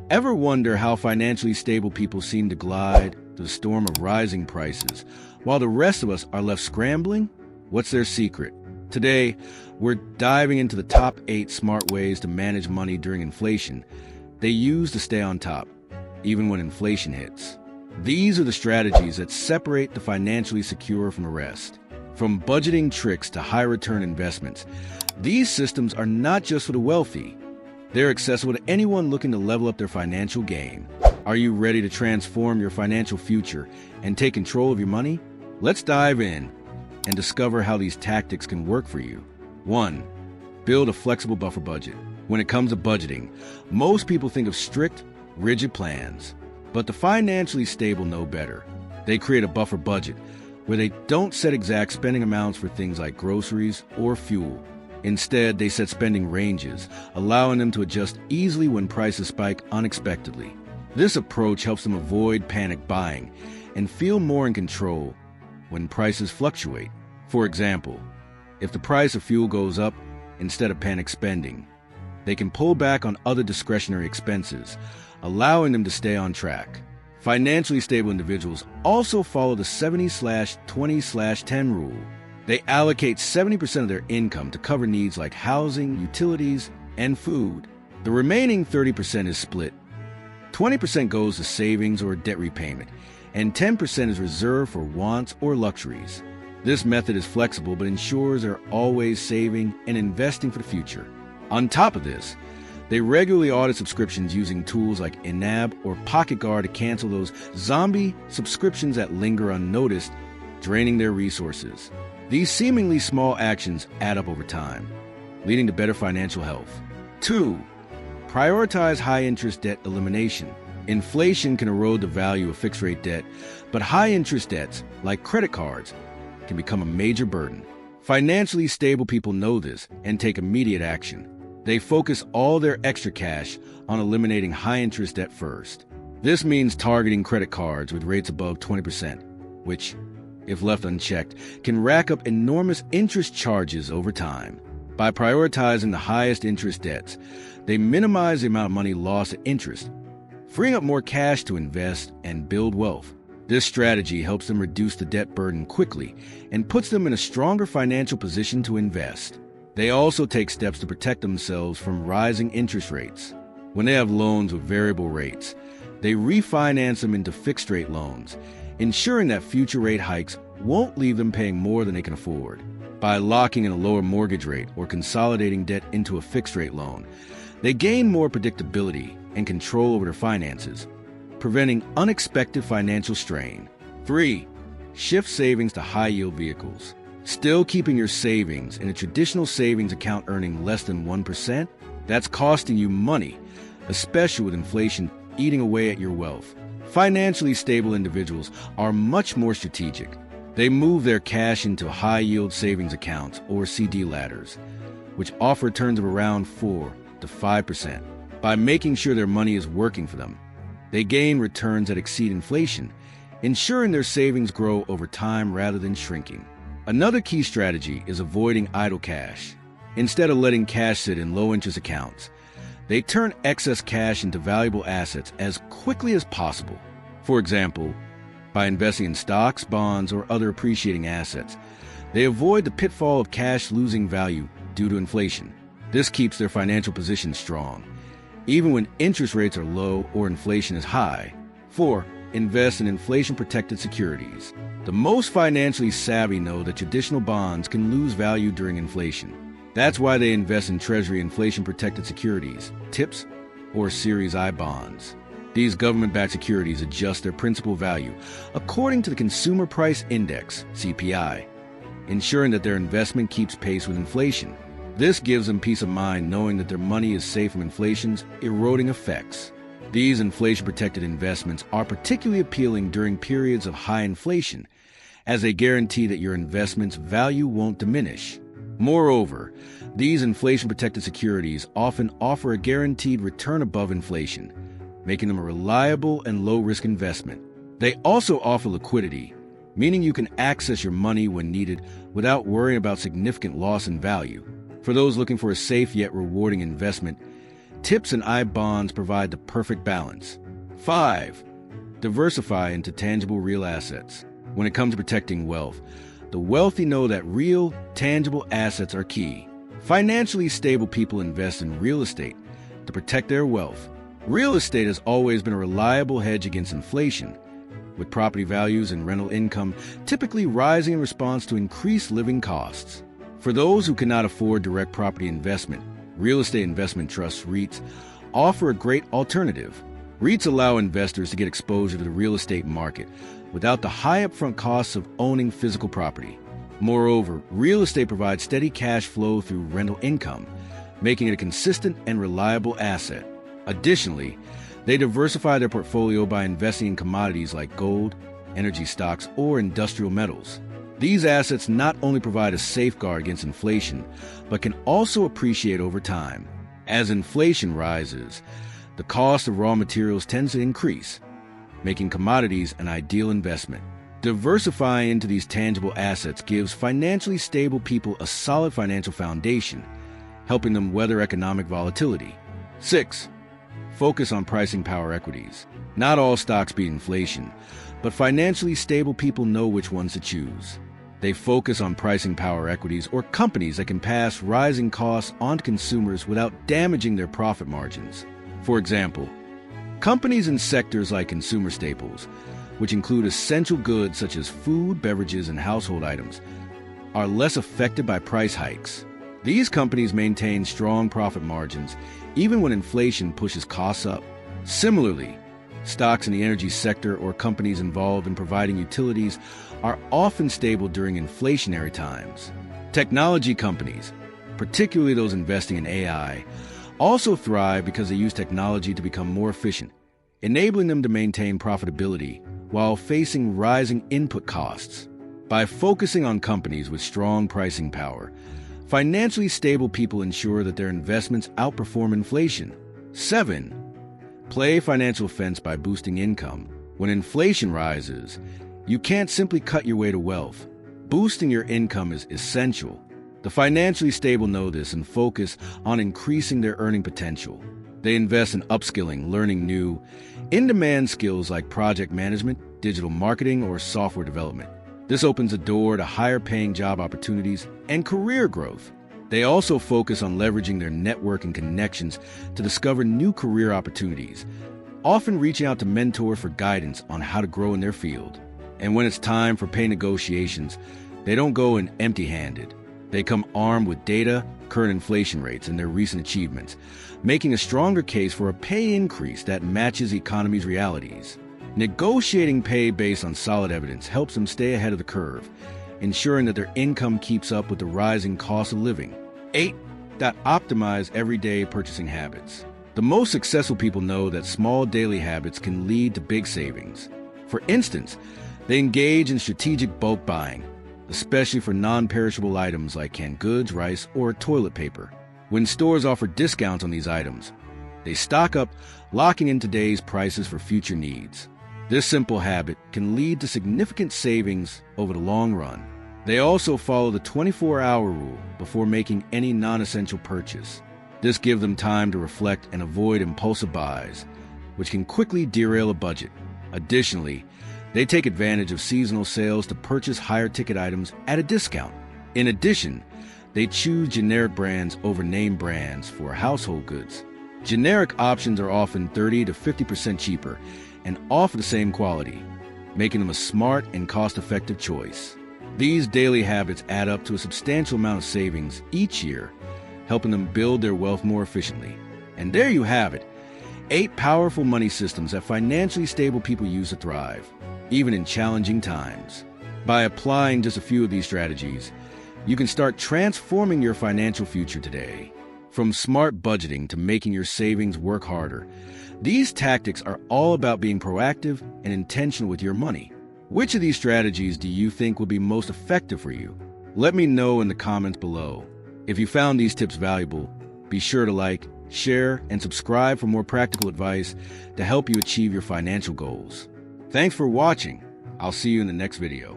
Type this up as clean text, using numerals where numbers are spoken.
Ever wonder how financially stable people seem to glide through the storm of rising prices, while the rest of us are left scrambling? What's their secret? Today, we're diving into the top 8 smart ways to manage money during inflation they use to stay on top, even when inflation hits. These are the strategies that separate the financially secure from the rest. From budgeting tricks to high-return investments, these systems are not just for the wealthy. They're accessible to anyone looking to level up their financial game. Are you ready to transform your financial future and take control of your money? Let's dive in and discover how these tactics can work for you. 1. Build a flexible buffer budget. When it comes to budgeting, most people think of strict, rigid plans. But the financially stable know better. They create a buffer budget where they don't set exact spending amounts for things like groceries or fuel. Instead, they set spending ranges, allowing them to adjust easily when prices spike unexpectedly. This approach helps them avoid panic buying and feel more in control when prices fluctuate. For example, if the price of fuel goes up, instead of panic spending, they can pull back on other discretionary expenses, allowing them to stay on track. Financially stable individuals also follow the 70/20/10 rule. They allocate 70% of their income to cover needs like housing, utilities, and food. The remaining 30% is split. 20% goes to savings or debt repayment, and 10% is reserved for wants or luxuries. This method is flexible but ensures they're always saving and investing for the future. On top of this, they regularly audit subscriptions using tools like Inab or Pocket Guard to cancel those zombie subscriptions that linger unnoticed, draining their resources. These seemingly small actions add up over time, leading to better financial health. 2. Prioritize high-interest debt elimination. Inflation can erode the value of fixed-rate debt, but high-interest debts, like credit cards, can become a major burden. Financially stable people know this and take immediate action. They focus all their extra cash on eliminating high-interest debt first. This means targeting credit cards with rates above 20%, which, if left unchecked, can rack up enormous interest charges over time. By prioritizing the highest interest debts, they minimize the amount of money lost to interest, freeing up more cash to invest and build wealth. This strategy helps them reduce the debt burden quickly and puts them in a stronger financial position to invest. They also take steps to protect themselves from rising interest rates. When they have loans with variable rates, they refinance them into fixed-rate loans, ensuring that future rate hikes won't leave them paying more than they can afford. By locking in a lower mortgage rate or consolidating debt into a fixed-rate loan, they gain more predictability and control over their finances, preventing unexpected financial strain. 3. Shift savings to high-yield vehicles. Still keeping your savings in a traditional savings account earning less than 1%? That's costing you money, especially with inflation eating away at your wealth. Financially stable individuals are much more strategic. They move their cash into high-yield savings accounts or CD ladders, which offer returns of around 4 to 5%. By making sure their money is working for them, they gain returns that exceed inflation, ensuring their savings grow over time rather than shrinking. Another key strategy is avoiding idle cash. Instead of letting cash sit in low-interest accounts, they turn excess cash into valuable assets as quickly as possible. For example, by investing in stocks, bonds, or other appreciating assets, they avoid the pitfall of cash losing value due to inflation. This keeps their financial position strong, even when interest rates are low or inflation is high. 4. Invest in inflation-protected securities. The most financially savvy know that traditional bonds can lose value during inflation. That's why they invest in Treasury inflation-protected securities, TIPS, or Series I bonds. These government-backed securities adjust their principal value according to the Consumer Price Index, CPI, ensuring that their investment keeps pace with inflation. This gives them peace of mind knowing that their money is safe from inflation's eroding effects. These inflation-protected investments are particularly appealing during periods of high inflation, as they guarantee that your investment's value won't diminish. Moreover, these inflation-protected securities often offer a guaranteed return above inflation, making them a reliable and low-risk investment. They also offer liquidity, meaning you can access your money when needed without worrying about significant loss in value. For those looking for a safe yet rewarding investment, TIPS and I bonds provide the perfect balance. 5. Diversify into tangible real assets. When it comes to protecting wealth, the wealthy know that real, tangible assets are key. Financially stable people invest in real estate to protect their wealth. Real estate has always been a reliable hedge against inflation, with property values and rental income typically rising in response to increased living costs. For those who cannot afford direct property investment, real estate investment trusts, REITs, offer a great alternative. REITs allow investors to get exposure to the real estate market without the high upfront costs of owning physical property. Moreover, real estate provides steady cash flow through rental income, making it a consistent and reliable asset. Additionally, they diversify their portfolio by investing in commodities like gold, energy stocks, or industrial metals. These assets not only provide a safeguard against inflation, but can also appreciate over time. As inflation rises, the cost of raw materials tends to increase, making commodities an ideal investment. Diversifying into these tangible assets gives financially stable people a solid financial foundation, helping them weather economic volatility. 6. Focus on pricing power equities. Not all stocks beat inflation, but financially stable people know which ones to choose. They focus on pricing power equities, or companies that can pass rising costs on to consumers without damaging their profit margins. For example, companies in sectors like consumer staples, which include essential goods such as food, beverages, and household items, are less affected by price hikes. These companies maintain strong profit margins even when inflation pushes costs up. Similarly, stocks in the energy sector or companies involved in providing utilities are often stable during inflationary times. Technology companies, particularly those investing in AI, also thrive because they use technology to become more efficient, enabling them to maintain profitability while facing rising input costs. By focusing on companies with strong pricing power, financially stable people ensure that their investments outperform inflation. 7. Play financial fence by boosting income. When inflation rises, you can't simply cut your way to wealth. Boosting your income is essential. The financially stable know this and focus on increasing their earning potential. They invest in upskilling, learning new, in-demand skills like project management, digital marketing, or software development. This opens a door to higher-paying job opportunities and career growth. They also focus on leveraging their network and connections to discover new career opportunities, often reaching out to mentors for guidance on how to grow in their field. And when it's time for pay negotiations, they don't go in empty-handed. They come armed with data, current inflation rates, and their recent achievements, making a stronger case for a pay increase that matches the economy's realities. Negotiating pay based on solid evidence helps them stay ahead of the curve, ensuring that their income keeps up with the rising cost of living. 8. Optimize everyday purchasing habits. The most successful people know that small daily habits can lead to big savings. For instance, they engage in strategic bulk buying, especially for non-perishable items like canned goods, rice, or toilet paper. When stores offer discounts on these items, they stock up, locking in today's prices for future needs. This simple habit can lead to significant savings over the long run. They also follow the 24-hour rule before making any non-essential purchase. This gives them time to reflect and avoid impulsive buys, which can quickly derail a budget. Additionally, they take advantage of seasonal sales to purchase higher-ticket items at a discount. In addition, they choose generic brands over name brands for household goods. Generic options are often 30 to 50% cheaper and offer the same quality, making them a smart and cost-effective choice. These daily habits add up to a substantial amount of savings each year, helping them build their wealth more efficiently. And there you have it, 8 powerful money systems that financially stable people use to thrive, even in challenging times. By applying just a few of these strategies, you can start transforming your financial future today. From smart budgeting to making your savings work harder, these tactics are all about being proactive and intentional with your money. Which of these strategies do you think will be most effective for you? Let me know in the comments below. If you found these tips valuable, be sure to like, share, and subscribe for more practical advice to help you achieve your financial goals. Thanks for watching. I'll see you in the next video.